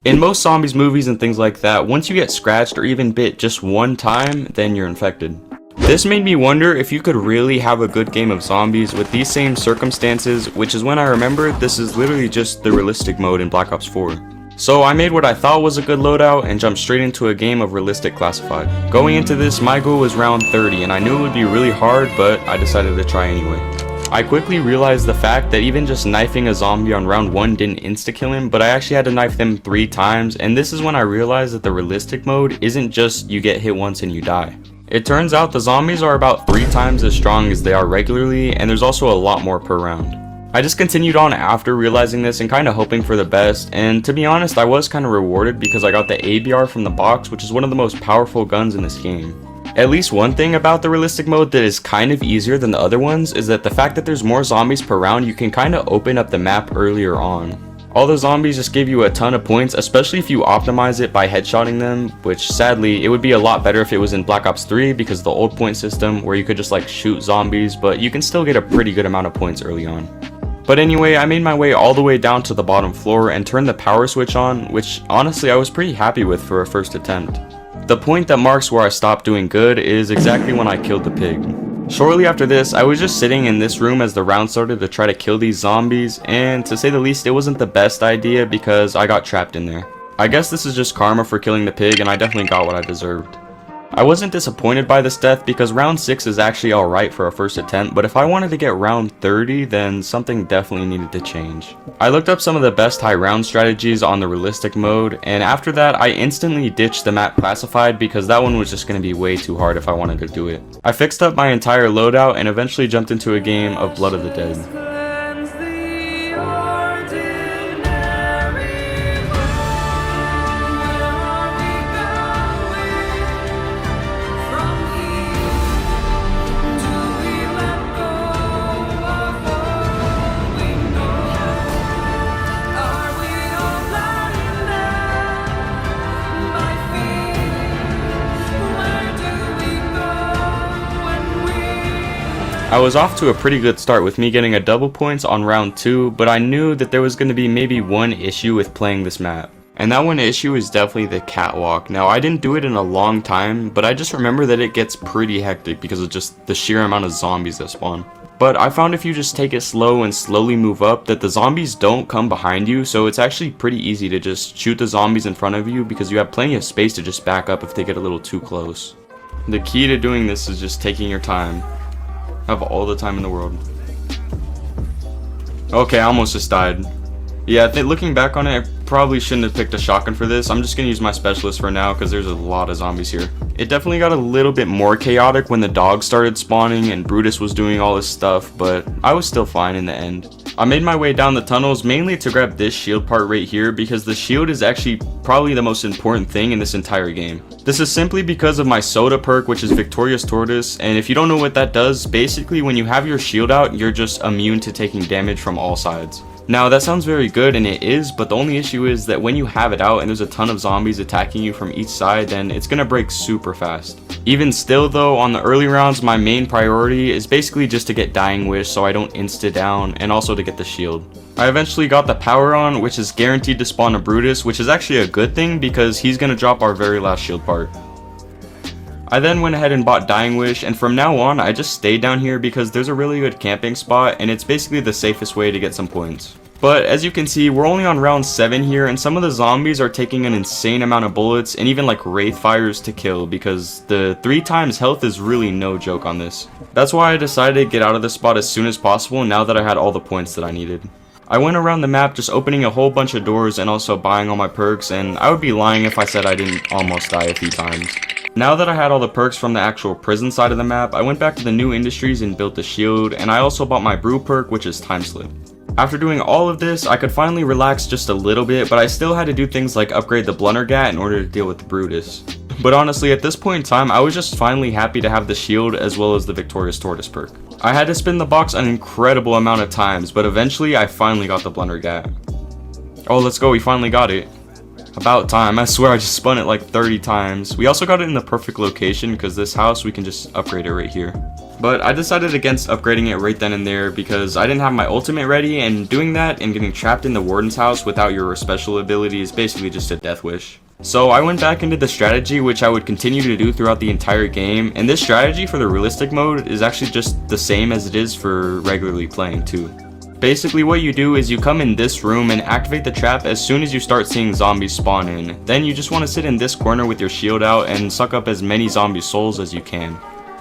In most zombies movies and things like that, once you get scratched or even bit just one time, then you're infected. This made me wonder if you could really have a good game of zombies with these same circumstances, which is when I remembered this is literally just the realistic mode in Black Ops 4. So I made what I thought was a good loadout and jumped straight into a game of realistic classified. Going into this, my goal was round 30 and I knew it would be really hard, but I decided to try anyway. I quickly realized the fact that even just knifing a zombie on round 1 didn't insta-kill him, but I actually had to knife them 3 times, and this is when I realized that the realistic mode isn't just you get hit once and you die. It turns out the zombies are about 3 times as strong as they are regularly, and there's also a lot more per round. I just continued on after realizing this and kinda hoping for the best, and to be honest I was kinda rewarded because I got the ABR from the box, which is one of the most powerful guns in this game. At least one thing about the realistic mode that is kind of easier than the other ones is that the fact that there's more zombies per round, you can kinda open up the map earlier on. All the zombies just give you a ton of points, especially if you optimize it by headshotting them, which sadly, it would be a lot better if it was in Black Ops 3 because of the old point system where you could just like shoot zombies, but you can still get a pretty good amount of points early on. But anyway, I made my way all the way down to the bottom floor and turned the power switch on, which honestly I was pretty happy with for a first attempt. The point that marks where I stopped doing good is exactly when I killed the pig. Shortly after this, I was just sitting in this room as the round started to try to kill these zombies, and to say the least, it wasn't the best idea because I got trapped in there. I guess this is just karma for killing the pig, and I definitely got what I deserved. I wasn't disappointed by this death because round 6 is actually alright for a first attempt, but if I wanted to get round 30, then something definitely needed to change. I looked up some of the best high round strategies on the realistic mode, and after that I instantly ditched the map classified because that one was just going to be way too hard if I wanted to do it. I fixed up my entire loadout and eventually jumped into a game of Blood of the Dead. I was off to a pretty good start with me getting a double points on round 2, but I knew that there was going to be maybe one issue with playing this map. And that one issue is definitely the catwalk. Now I didn't do it in a long time, but I just remember that it gets pretty hectic because of just the sheer amount of zombies that spawn. But I found if you just take it slow and slowly move up that the zombies don't come behind you, so it's actually pretty easy to just shoot the zombies in front of you because you have plenty of space to just back up if they get a little too close. The key to doing this is just taking your time. Have all the time in the world. Okay, I almost just died. Yeah, looking back on it, I probably shouldn't have picked a shotgun for this. I'm just gonna use my specialist for now because there's a lot of zombies here. It definitely got a little bit more chaotic when the dogs started spawning and Brutus was doing all this stuff, but I was still fine in the end. I made my way down the tunnels mainly to grab this shield part right here because the shield is actually probably the most important thing in this entire game. This is simply because of my soda perk, which is Victorious Tortoise, and if you don't know what that does, basically when you have your shield out, you're just immune to taking damage from all sides. Now that sounds very good, and it is, but the only issue is that when you have it out and there's a ton of zombies attacking you from each side, then it's gonna break super fast. Even still though, on the early rounds my main priority is basically just to get Dying Wish so I don't insta down, and also to get the shield. I eventually got the power on, which is guaranteed to spawn a Brutus, which is actually a good thing because he's gonna drop our very last shield part. I then went ahead and bought Dying Wish, and from now on I just stayed down here because there's a really good camping spot and it's basically the safest way to get some points. But as you can see, we're only on round 7 here, and some of the zombies are taking an insane amount of bullets and even like wraith fires to kill because the 3 times health is really no joke on this. That's why I decided to get out of this spot as soon as possible now that I had all the points that I needed. I went around the map just opening a whole bunch of doors and also buying all my perks, and I would be lying if I said I didn't almost die a few times. Now that I had all the perks from the actual prison side of the map, I went back to the new industries and built the shield, and I also bought my brew perk, which is Time Slip. After doing all of this, I could finally relax just a little bit, but I still had to do things like upgrade the Blundergat in order to deal with the Brutus. But honestly, at this point in time, I was just finally happy to have the shield as well as the Victorious Tortoise perk. I had to spin the box an incredible amount of times, but eventually I finally got the Blundergat. Oh, let's go, we finally got it. About time, I swear I just spun it like 30 times. We also got it in the perfect location because this house, we can just upgrade it right here. But I decided against upgrading it right then and there because I didn't have my ultimate ready, and doing that and getting trapped in the warden's house without your special ability is basically just a death wish. So I went back into the strategy, which I would continue to do throughout the entire game, and this strategy for the realistic mode is actually just the same as it is for regularly playing too. Basically what you do is you come in this room and activate the trap as soon as you start seeing zombies spawn in. Then you just want to sit in this corner with your shield out and suck up as many zombie souls as you can.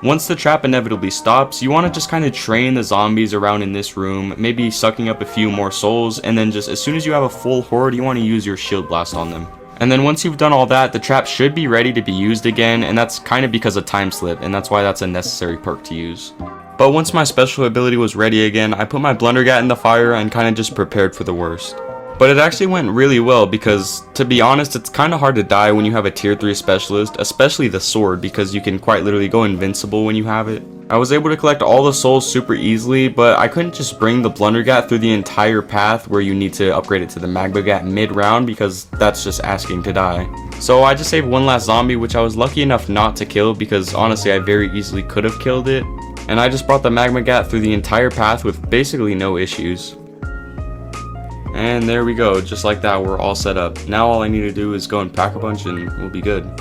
Once the trap inevitably stops, you want to just kind of train the zombies around in this room, maybe sucking up a few more souls, and then just as soon as you have a full horde, you want to use your shield blast on them. And then once you've done all that, the trap should be ready to be used again, and that's kind of because of time slip, and that's why that's a necessary perk to use. But once my special ability was ready again, I put my Blundergat in the fire and kind of just prepared for the worst. But it actually went really well because, to be honest, it's kind of hard to die when you have a tier 3 specialist, especially the sword, because you can quite literally go invincible when you have it. I was able to collect all the souls super easily, but I couldn't just bring the Blundergat through the entire path where you need to upgrade it to the Magmagat mid-round because that's just asking to die. So I just saved one last zombie, which I was lucky enough not to kill because honestly I very easily could have killed it. And I just brought the Magmagat through the entire path with basically no issues. And there we go, just like that, we're all set up. Now all I need to do is go and pack a bunch and we'll be good.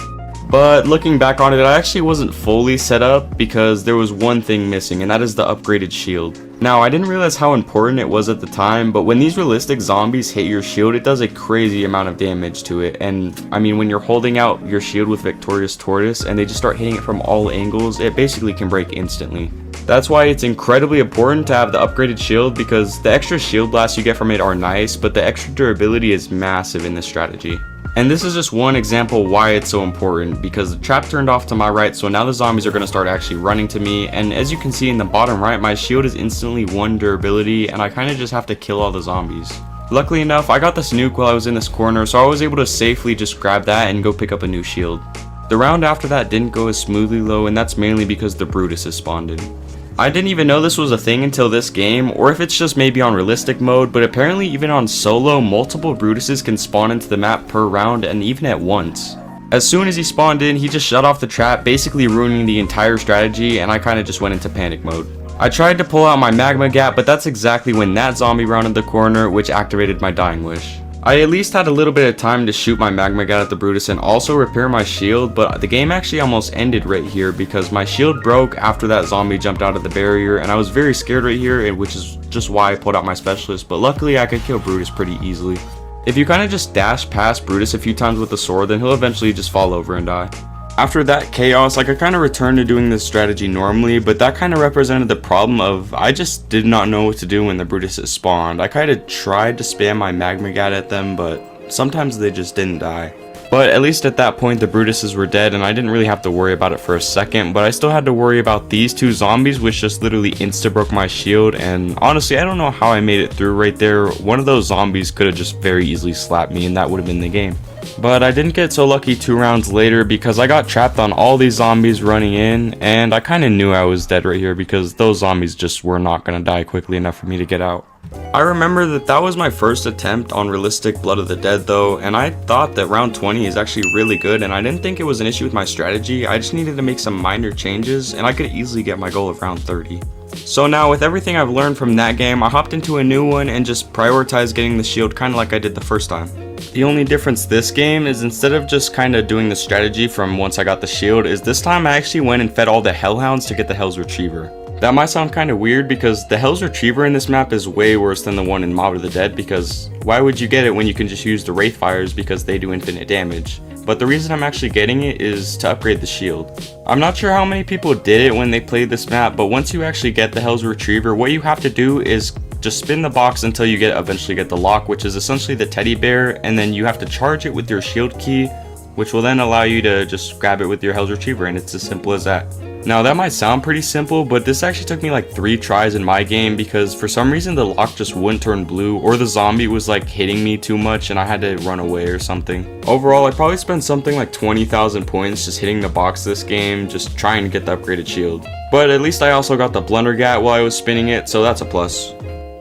But looking back on it, I actually wasn't fully set up because there was one thing missing, and that is the upgraded shield. Now, I didn't realize how important it was at the time, but when these realistic zombies hit your shield, it does a crazy amount of damage to it. And I mean, when you're holding out your shield with Victorious Tortoise and they just start hitting it from all angles, it basically can break instantly. That's why it's incredibly important to have the upgraded shield, because the extra shield blasts you get from it are nice, but the extra durability is massive in this strategy. And this is just one example why it's so important, because the trap turned off to my right, so now the zombies are going to start actually running to me, and as you can see in the bottom right, my shield is instantly 1 durability, and I kind of just have to kill all the zombies. Luckily enough, I got this nuke while I was in this corner, so I was able to safely just grab that and go pick up a new shield. The round after that didn't go as smoothly though, and that's mainly because the Brutus has spawned in. I didn't even know this was a thing until this game, or if it's just maybe on realistic mode, but apparently even on solo, multiple Brutuses can spawn into the map per round and even at once. As soon as he spawned in, he just shut off the trap, basically ruining the entire strategy, and I kinda just went into panic mode. I tried to pull out my Magmagat, but that's exactly when that zombie rounded the corner, which activated my Dying Wish. I at least had a little bit of time to shoot my Magmagat at the Brutus and also repair my shield, but the game actually almost ended right here because my shield broke after that zombie jumped out of the barrier, and I was very scared right here, which is just why I pulled out my specialist, but luckily I could kill Brutus pretty easily. If you kind of just dash past Brutus a few times with the sword, then he'll eventually just fall over and die. After that chaos, I could kind of return to doing this strategy normally, but that kind of represented the problem of I just did not know what to do when the Brutuses spawned. I kind of tried to spam my Magmagat at them, but sometimes they just didn't die. But at least at that point the Brutuses were dead and I didn't really have to worry about it for a second, but I still had to worry about these two zombies which just literally insta-broke my shield, and honestly I don't know how I made it through right there. One of those zombies could have just very easily slapped me and that would have been the game. But I didn't get so lucky 2 rounds later because I got trapped on all these zombies running in, and I kind of knew I was dead right here because those zombies just were not going to die quickly enough for me to get out. I remember that was my first attempt on realistic Blood of the Dead though, and I thought that round 20 is actually really good, and I didn't think it was an issue with my strategy. I just needed to make some minor changes and I could easily get my goal of round 30. So now with everything I've learned from that game, I hopped into a new one and just prioritized getting the shield kind of like I did the first time. The only difference this game is instead of just kind of doing the strategy from once I got the shield, is this time I actually went and fed all the Hellhounds to get the Hell's Retriever. That might sound kind of weird because the Hell's Retriever in this map is way worse than the one in Mob of the Dead, because why would you get it when you can just use the Wraithfires because they do infinite damage? But the reason I'm actually getting it is to upgrade the shield. I'm not sure how many people did it when they played this map, but once you actually get the Hell's Retriever, what you have to do is just spin the box until you eventually get the lock, which is essentially the teddy bear, and then you have to charge it with your shield key, which will then allow you to just grab it with your Hell's Retriever, and it's as simple as that. Now that might sound pretty simple, but this actually took me like 3 tries in my game because for some reason the lock just wouldn't turn blue, or the zombie was like hitting me too much and I had to run away or something. Overall, I probably spent something like 20,000 points just hitting the box this game, just trying to get the upgraded shield. But at least I also got the Blundergat while I was spinning it, so that's a plus.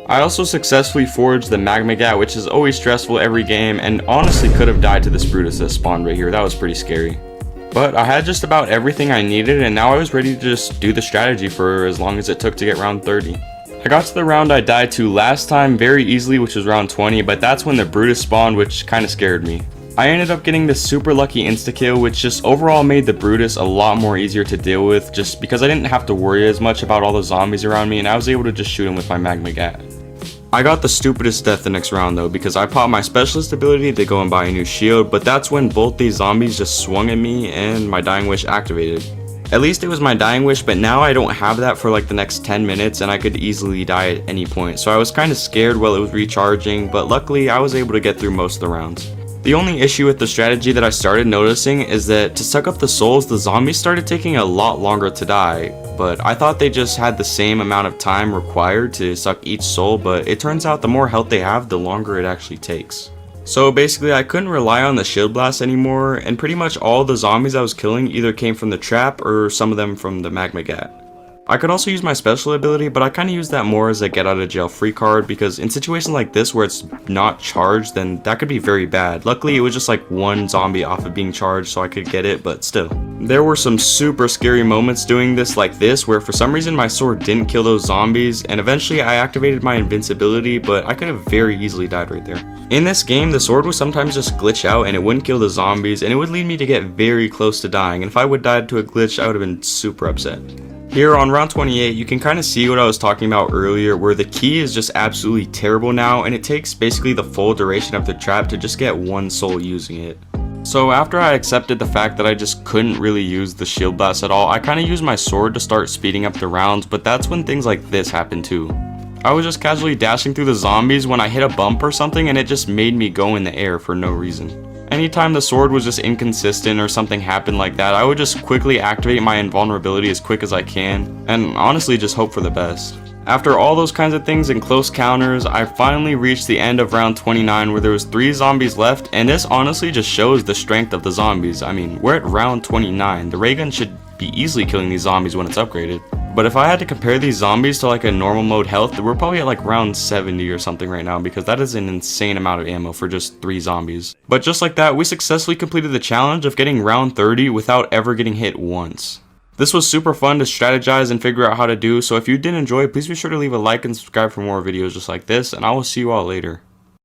I also successfully forged the Magmagat, which is always stressful every game, and honestly could have died to this Brutus that spawned right here. That was pretty scary. But I had just about everything I needed, and now I was ready to just do the strategy for as long as it took to get round 30. I got to the round I died to last time very easily, which was round 20, but that's when the Brutus spawned, which kinda scared me. I ended up getting this super lucky insta-kill, which just overall made the Brutus a lot more easier to deal with, just because I didn't have to worry as much about all the zombies around me, and I was able to just shoot him with my Magma-Gat. I got the stupidest death the next round though, because I popped my specialist ability to go and buy a new shield, but that's when both these zombies just swung at me and my Dying Wish activated. At least it was my Dying Wish, but now I don't have that for like the next 10 minutes and I could easily die at any point, so I was kinda scared while it was recharging, but luckily I was able to get through most of the rounds. The only issue with the strategy that I started noticing is that to suck up the souls, the zombies started taking a lot longer to die, but I thought they just had the same amount of time required to suck each soul, but it turns out the more health they have, the longer it actually takes. So basically I couldn't rely on the shield blast anymore, and pretty much all the zombies I was killing either came from the trap or some of them from the Magma-Gat. I could also use my special ability, but I kinda use that more as a get out of jail free card, because in situations like this where it's not charged, then that could be very bad. Luckily it was just like one zombie off of being charged so I could get it, but still. There were some super scary moments doing this like this, where for some reason my sword didn't kill those zombies, and eventually I activated my invincibility, but I could have very easily died right there. In this game, the sword would sometimes just glitch out and it wouldn't kill the zombies, and it would lead me to get very close to dying, and if I would die to a glitch, I would have been super upset. Here on round 28, you can kind of see what I was talking about earlier, where the key is just absolutely terrible now, and it takes basically the full duration of the trap to just get one soul using it. So after I accepted the fact that I just couldn't really use the shield blast at all, I kind of used my sword to start speeding up the rounds, but that's when things like this happened too. I was just casually dashing through the zombies when I hit a bump or something, and it just made me go in the air for no reason. Anytime the sword was just inconsistent or something happened like that, I would just quickly activate my invulnerability as quick as I can, and honestly just hope for the best. After all those kinds of things and close counters, I finally reached the end of round 29 where there was 3 zombies left, and this honestly just shows the strength of the zombies. I mean, we're at round 29, the ray gun should be easily killing these zombies when it's upgraded. But if I had to compare these zombies to like a normal mode health, we're probably at like round 70 or something right now, because that is an insane amount of ammo for just 3 zombies. But just like that, we successfully completed the challenge of getting round 30 without ever getting hit once. This was super fun to strategize and figure out how to do, so if you did enjoy, please be sure to leave a like and subscribe for more videos just like this, and I will see you all later.